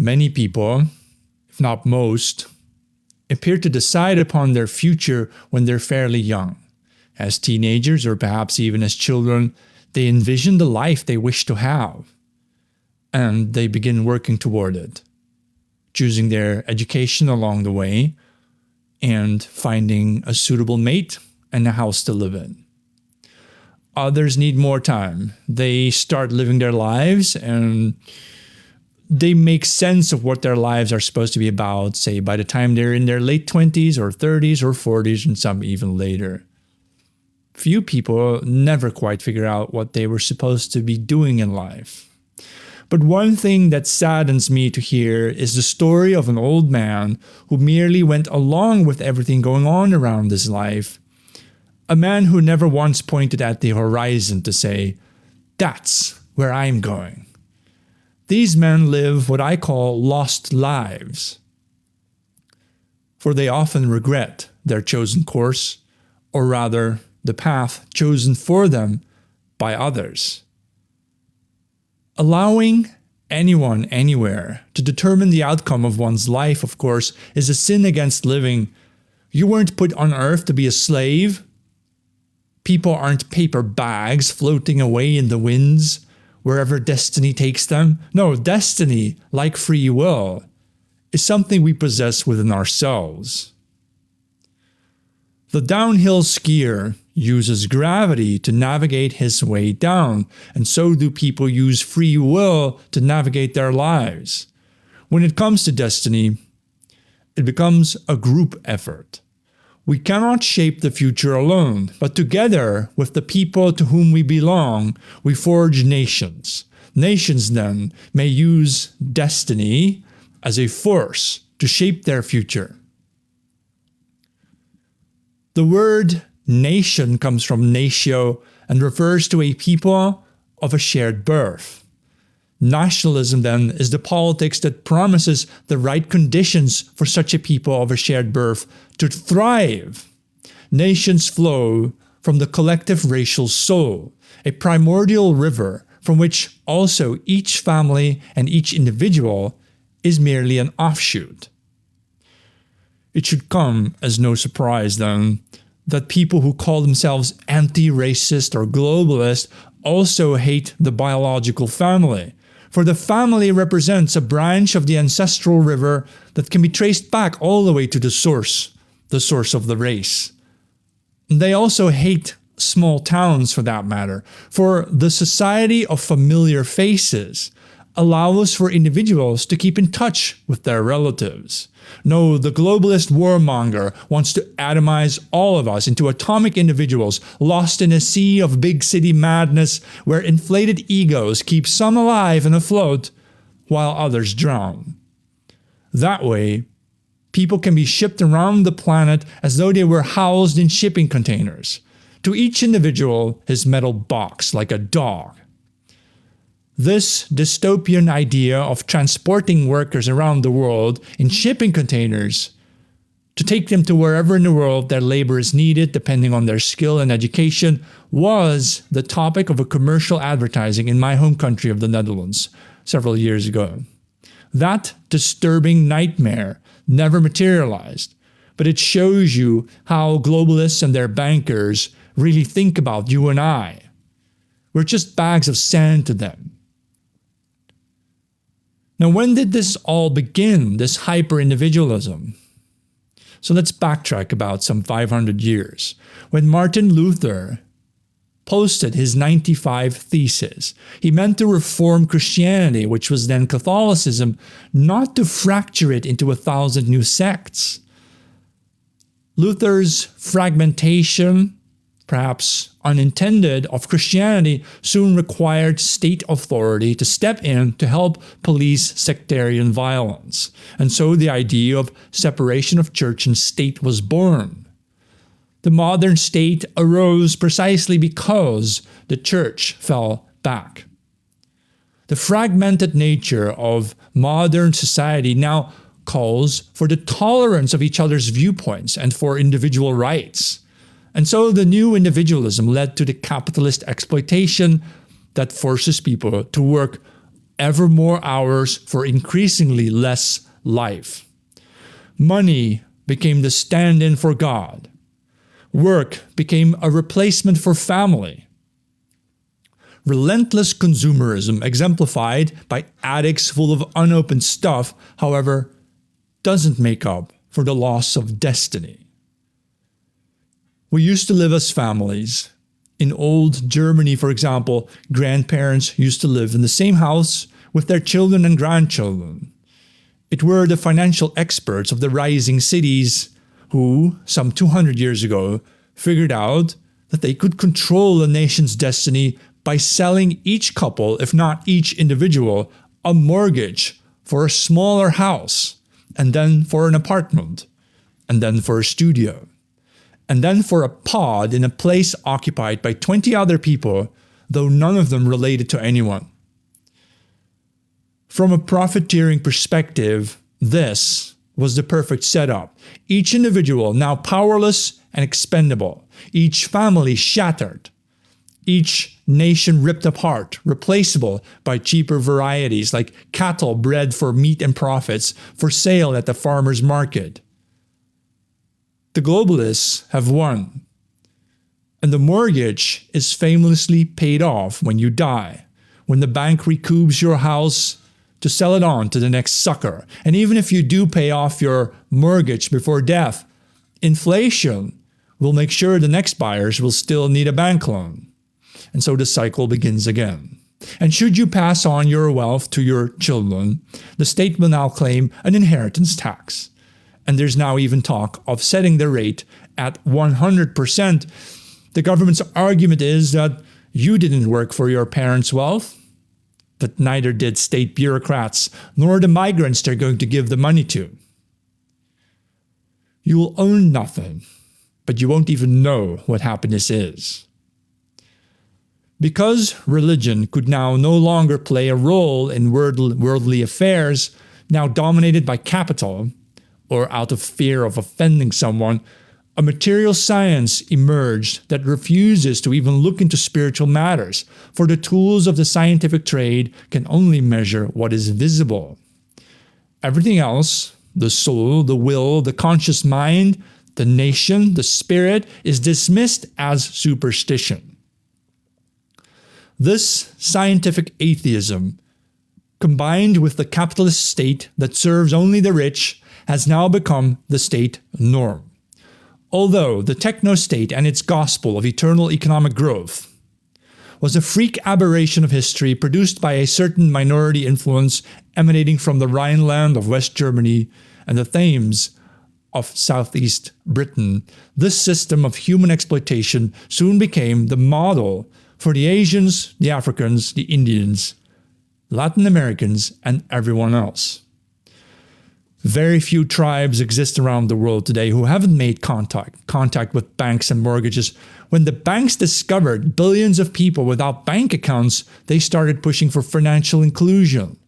Many people, if not most, appear to decide upon their future when they're fairly young. As teenagers or perhaps even as children, they envision the life they wish to have, and they begin working toward it, choosing their education along the way, and finding a suitable mate and a house to live in. Others need more time. They start living their lives and they make sense of what their lives are supposed to be about, say, by the time they're in their late 20s or 30s or 40s, and some even later. Few people never quite figure out what they were supposed to be doing in life. But one thing that saddens me to hear is the story of an old man who merely went along with everything going on around his life. A man who never once pointed at the horizon to say, "That's where I'm going." These men live what I call lost lives, for they often regret their chosen course, or rather, the path chosen for them by others. Allowing anyone anywhere to determine the outcome of one's life, of course, is a sin against living. You weren't put on earth to be a slave. People aren't paper bags floating away in the winds wherever destiny takes them. No, destiny, like free will, is something we possess within ourselves. The downhill skier uses gravity to navigate his way down, and so do people use free will to navigate their lives. When it comes to destiny, it becomes a group effort. We cannot shape the future alone, but together with the people to whom we belong, we forge nations. Nations then may use destiny as a force to shape their future. The word nation comes from natio and refers to a people of a shared birth. Nationalism, then, is the politics that promises the right conditions for such a people of a shared birth to thrive. Nations flow from the collective racial soul, a primordial river from which also each family and each individual is merely an offshoot. It should come as no surprise, then, that people who call themselves anti-racist or globalist also hate the biological family. For the family represents a branch of the ancestral river that can be traced back all the way to the source of the race. They also hate small towns for that matter, for the society of familiar faces allows for individuals to keep in touch with their relatives. No, the globalist warmonger wants to atomize all of us into atomic individuals lost in a sea of big city madness where inflated egos keep some alive and afloat while others drown. That way, people can be shipped around the planet as though they were housed in shipping containers. To each individual, his metal box, like a dog. This dystopian idea of transporting workers around the world in shipping containers to take them to wherever in the world their labor is needed, depending on their skill and education, was the topic of a commercial advertising in my home country of the Netherlands several years ago. That disturbing nightmare never materialized, but it shows you how globalists and their bankers really think about you and I. We're just bags of sand to them. Now, when did this all begin, this hyper-individualism? So let's backtrack about some 500 years, when Martin Luther posted his 95 Theses. He meant to reform Christianity, which was then Catholicism, not to fracture it into 1,000 new sects. Luther's fragmentation, perhaps unintended, of Christianity soon required state authority to step in to help police sectarian violence. And so the idea of separation of church and state was born. The modern state arose precisely because the church fell back. The fragmented nature of modern society now calls for the tolerance of each other's viewpoints and for individual rights. And so the new individualism led to the capitalist exploitation that forces people to work ever more hours for increasingly less life. Money became the stand-in for God. Work became a replacement for family. Relentless consumerism, exemplified by attics full of unopened stuff, however, doesn't make up for the loss of destiny. We used to live as families. In old Germany, for example, grandparents used to live in the same house with their children and grandchildren. It were the financial experts of the rising cities who, some 200 years ago, figured out that they could control a nation's destiny by selling each couple, if not each individual, a mortgage for a smaller house, and then for an apartment, and then for a studio, and then for a pod in a place occupied by 20 other people, though none of them related to anyone. From a profiteering perspective, this was the perfect setup. Each individual now powerless and expendable, each family shattered, each nation ripped apart, replaceable by cheaper varieties like cattle bred for meat and profits for sale at the farmer's market. The globalists have won, and the mortgage is famously paid off when you die, when the bank recoups your house to sell it on to the next sucker. And even if you do pay off your mortgage before death, inflation will make sure the next buyers will still need a bank loan. And so the cycle begins again. And should you pass on your wealth to your children, the state will now claim an inheritance tax. And there's now even talk of setting the rate at 100%. The government's argument is that you didn't work for your parents' wealth, but neither did state bureaucrats, nor the migrants they're going to give the money to. You will own nothing, but you won't even know what happiness is. Because religion could now no longer play a role in worldly affairs, now dominated by capital, or out of fear of offending someone, a material science emerged that refuses to even look into spiritual matters, for the tools of the scientific trade can only measure what is visible. Everything else, the soul, the will, the conscious mind, the nation, the spirit, is dismissed as superstition. This scientific atheism, combined with the capitalist state that serves only the rich, has now become the state norm. Although the techno-state and its gospel of eternal economic growth was a freak aberration of history produced by a certain minority influence emanating from the Rhineland of West Germany and the Thames of southeast Britain, this system of human exploitation soon became the model for the Asians, the Africans, the Indians, Latin Americans, and everyone else. Very few tribes exist around the world today who haven't made contact with banks and mortgages. When the banks discovered billions of people without bank accounts, they started pushing for financial inclusion,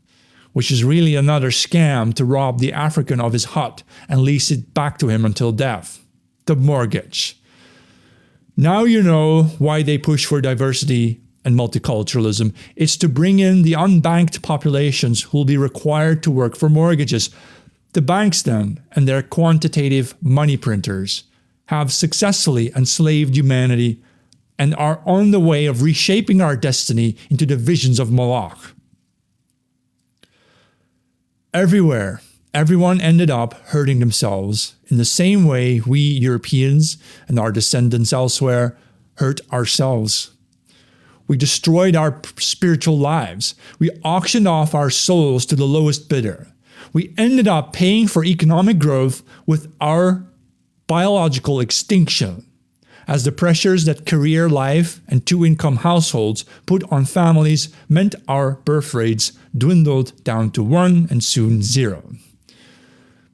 which is really another scam to rob the African of his hut and lease it back to him until death. The mortgage. Now you know why they push for diversity and multiculturalism. It's to bring in the unbanked populations who will be required to work for mortgages. The banks then, and their quantitative money printers, have successfully enslaved humanity and are on the way of reshaping our destiny into the visions of Moloch. Everywhere, everyone ended up hurting themselves in the same way we Europeans and our descendants elsewhere hurt ourselves. We destroyed our spiritual lives. We auctioned off our souls to the lowest bidder. We ended up paying for economic growth with our biological extinction, as the pressures that career life and two-income households put on families meant our birth rates dwindled down to 1 and soon 0.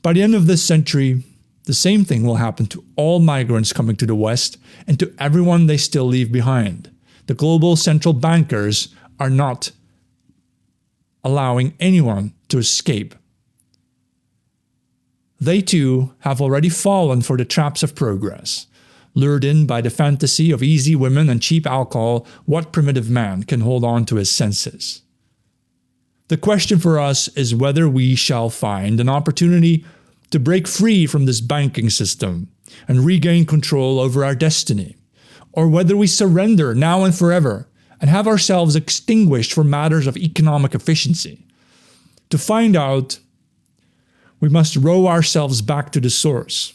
By the end of this century, the same thing will happen to all migrants coming to the West and to everyone they still leave behind. The global central bankers are not allowing anyone to escape. They too have already fallen for the traps of progress. Lured in by the fantasy of easy women and cheap alcohol, what primitive man can hold on to his senses? The question for us is whether we shall find an opportunity to break free from this banking system and regain control over our destiny, or whether we surrender now and forever and have ourselves extinguished for matters of economic efficiency. To find out, we must row ourselves back to the source.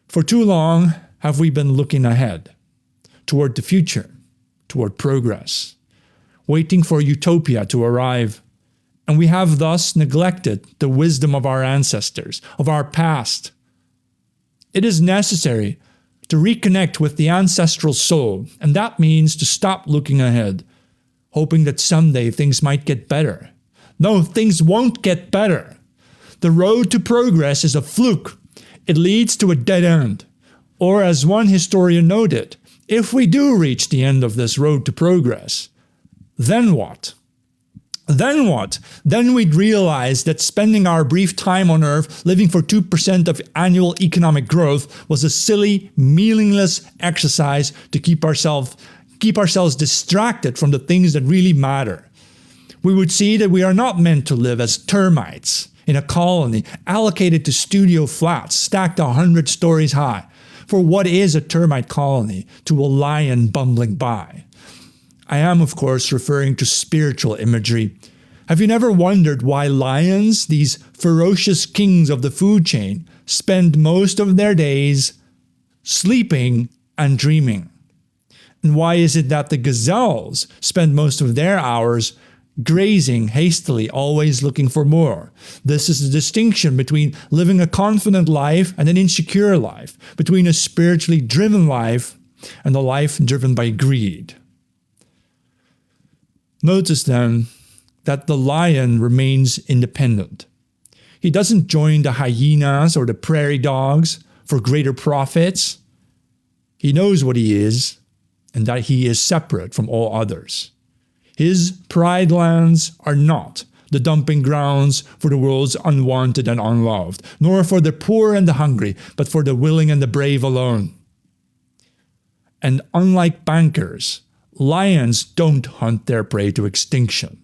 For too long have we been looking ahead, toward the future, toward progress, waiting for utopia to arrive, and we have thus neglected the wisdom of our ancestors, of our past. It is necessary to reconnect with the ancestral soul, and that means to stop looking ahead, hoping that someday things might get better. No, things won't get better. The road to progress is a fluke. It leads to a dead end. Or as one historian noted, if we do reach the end of this road to progress, then what? Then what? Then we'd realize that spending our brief time on Earth living for 2% of annual economic growth was a silly, meaningless exercise to keep ourselves distracted from the things that really matter. We would see that we are not meant to live as termites in a colony allocated to studio flats stacked 100 stories high. For what is a termite colony to a lion bumbling by? I am, of course, referring to spiritual imagery. Have you never wondered why lions, these ferocious kings of the food chain, spend most of their days sleeping and dreaming? And why is it that the gazelles spend most of their hours grazing hastily, always looking for more? This is the distinction between living a confident life and an insecure life, between a spiritually driven life and a life driven by greed. Notice then that the lion remains independent. He doesn't join the hyenas or the prairie dogs for greater profits. He knows what he is and that he is separate from all others. His pride lands are not the dumping grounds for the world's unwanted and unloved, nor for the poor and the hungry, but for the willing and the brave alone. And unlike bankers, lions don't hunt their prey to extinction.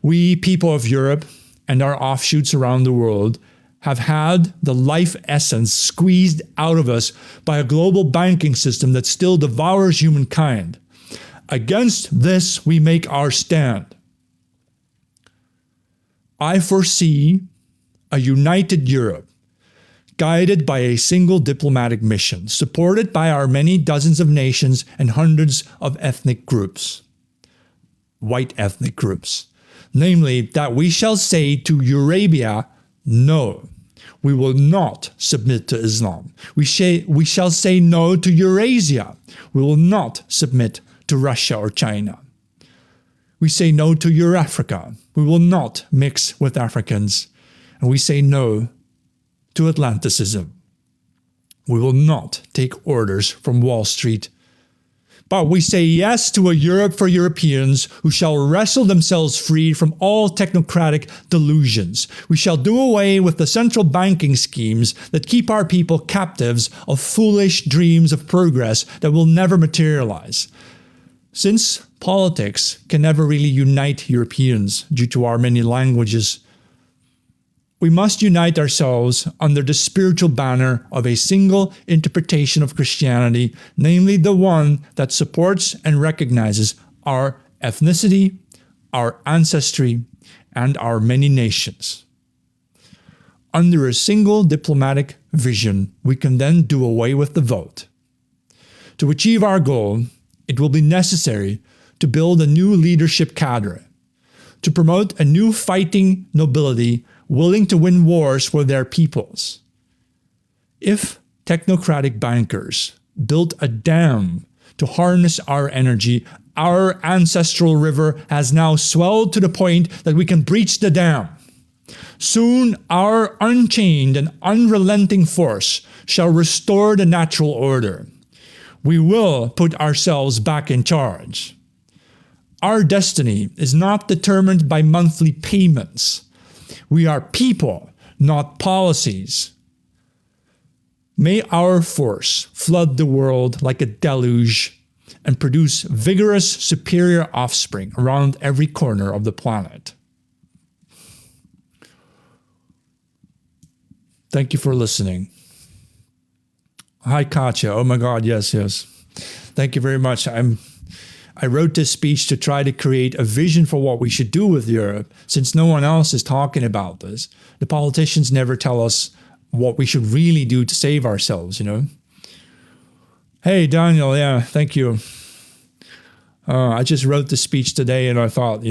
We people of Europe and our offshoots around the world have had the life essence squeezed out of us by a global banking system that still devours humankind. Against this, we make our stand. I foresee a united Europe, guided by a single diplomatic mission, supported by our many dozens of nations and hundreds of ethnic groups, white ethnic groups. Namely, that we shall say to Eurabia, no, we will not submit to Islam. We shall say no to Eurasia. We will not submit to Russia or China. We say no to Eurafrica. We will not mix with Africans. And we say no to Atlanticism. We will not take orders from Wall Street. But we say yes to a Europe for Europeans who shall wrestle themselves free from all technocratic delusions. We shall do away with the central banking schemes that keep our people captives of foolish dreams of progress that will never materialize. Since politics can never really unite Europeans due to our many languages, we must unite ourselves under the spiritual banner of a single interpretation of Christianity, namely the one that supports and recognizes our ethnicity, our ancestry, and our many nations. Under a single diplomatic vision, we can then do away with the vote. To achieve our goal, it will be necessary to build a new leadership cadre, to promote a new fighting nobility willing to win wars for their peoples. If technocratic bankers built a dam to harness our energy, our ancestral river has now swelled to the point that we can breach the dam. Soon our unchained and unrelenting force shall restore the natural order. We will put ourselves back in charge. Our destiny is not determined by monthly payments. We are people, not policies. May our force flood the world like a deluge. and produce vigorous, superior offspring around every corner of the planet. Thank you for listening. Hi, Katya. Oh my God, yes. Thank you very much. I wrote this speech to try to create a vision for what we should do with Europe, since no one else is talking about this. The politicians never tell us what we should really do to save ourselves, Hey, Daniel, yeah, thank you. I just wrote the speech today and I thought,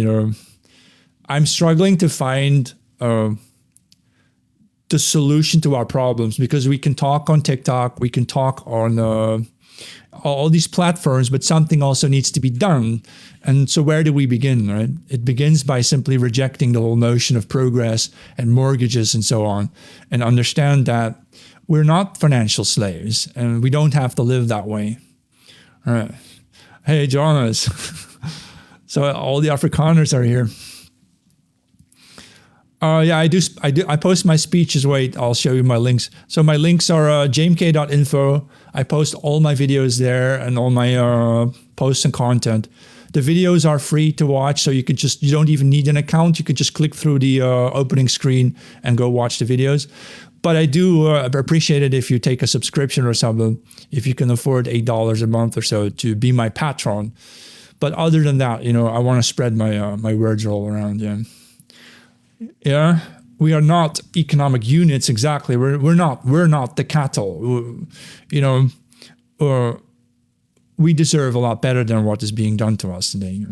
I'm struggling to find the solution to our problems, because we can talk on TikTok, we can talk on all these platforms, but something also needs to be done. And so where do we begin, right? It begins by simply rejecting the whole notion of progress and mortgages and so on, and understand that we're not financial slaves and we don't have to live that way. All right. Hey, Jonas. So all the Afrikaners are here. Yeah, I do. I post my speeches. Wait, I'll show you my links. So my links are jmk.info. I post all my videos there and all my posts and content. The videos are free to watch, so you don't even need an account. You can just click through the opening screen and go watch the videos. But I do appreciate it if you take a subscription or something, if you can afford $8 a month or so to be my patron. But other than that, I want to spread my words all around. Yeah, we are not economic units exactly. We're not the cattle. Or we deserve a lot better than what is being done to us today.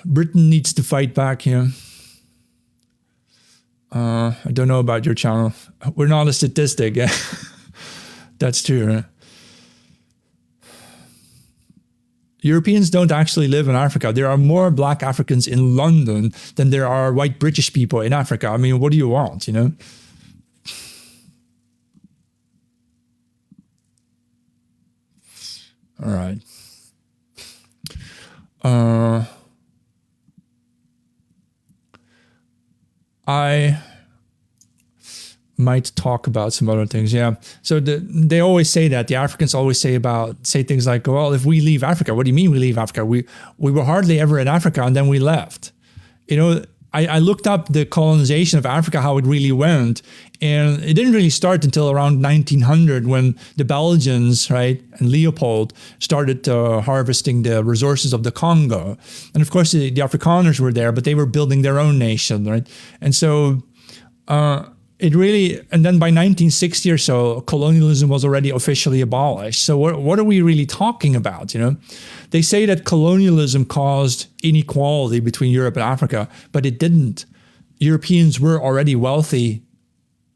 Britain needs to fight back here. I don't know about your channel. We're not a statistic. Yeah, that's true. Right? Europeans don't actually live in Africa. There are more black Africans in London than there are white British people in Africa. I mean, what do you want, All right. I might talk about some other things. Yeah. So they always say that the Africans always say things like, well, if we leave Africa, what do you mean we leave Africa? We were hardly ever in Africa and then we left. I looked up the colonization of Africa, how it really went, and it didn't really start until around 1900 when the Belgians, right, and Leopold started harvesting the resources of the Congo. And of course, the Afrikaners were there, but they were building their own nation, right? And so and then by 1960 or so, colonialism was already officially abolished. So what are we really talking about, They say that colonialism caused inequality between Europe and Africa, but it didn't. Europeans were already wealthy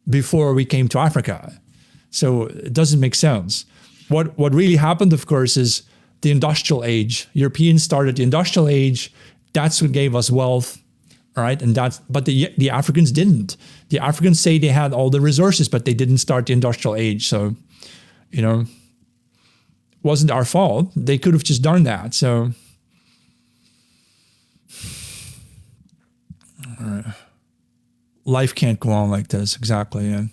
before we came to Africa. So it doesn't make sense. What really happened, of course, is the industrial age. Europeans started the industrial age. That's what gave us wealth. All right, but the Africans didn't. The Africans say they had all the resources, but they didn't start the industrial age. So, wasn't our fault. They could have just done that. So, life can't go on like this. Exactly. Yeah.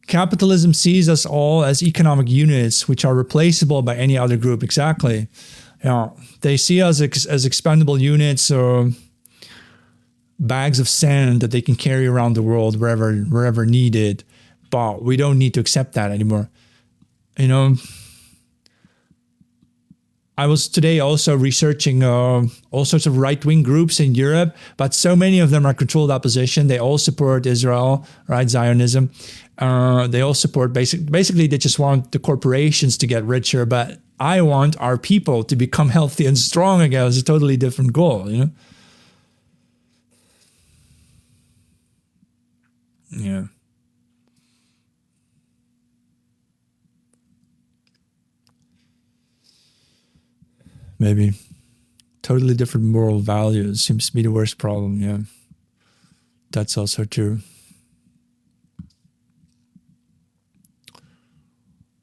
Capitalism sees us all as economic units, which are replaceable by any other group. Exactly. Yeah. They see us as expendable units or bags of sand that they can carry around the world wherever needed. But we don't need to accept that anymore. I was today also researching all sorts of right-wing groups in Europe, but so many of them are controlled opposition. They all support Israel, right? Zionism. They all support basically they just want the corporations to get richer, but I want our people to become healthy and strong again. It's a totally different goal, Yeah. Maybe. Totally different moral values seems to be the worst problem, yeah. That's also true.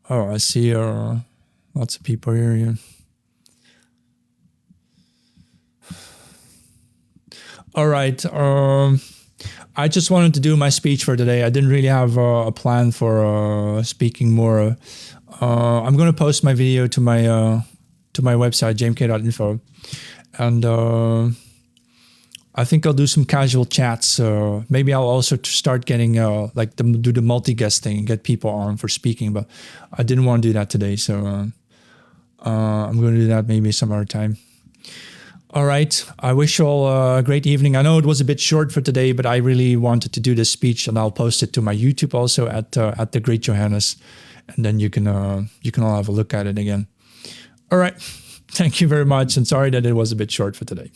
Oh, I see lots of people here, yeah. All right. I just wanted to do my speech for today. I didn't really have a plan for speaking more. I'm going to post my video to my website, jmk.info. And I think I'll do some casual chats. Maybe I'll also start getting do the multi-guest thing and get people on for speaking. But I didn't want to do that today, so I'm going to do that maybe some other time. All right. I wish you all a great evening. I know it was a bit short for today, but I really wanted to do this speech, and I'll post it to my YouTube also at the Great Johannes, and then you can all have a look at it again. All right. Thank you very much, and sorry that it was a bit short for today.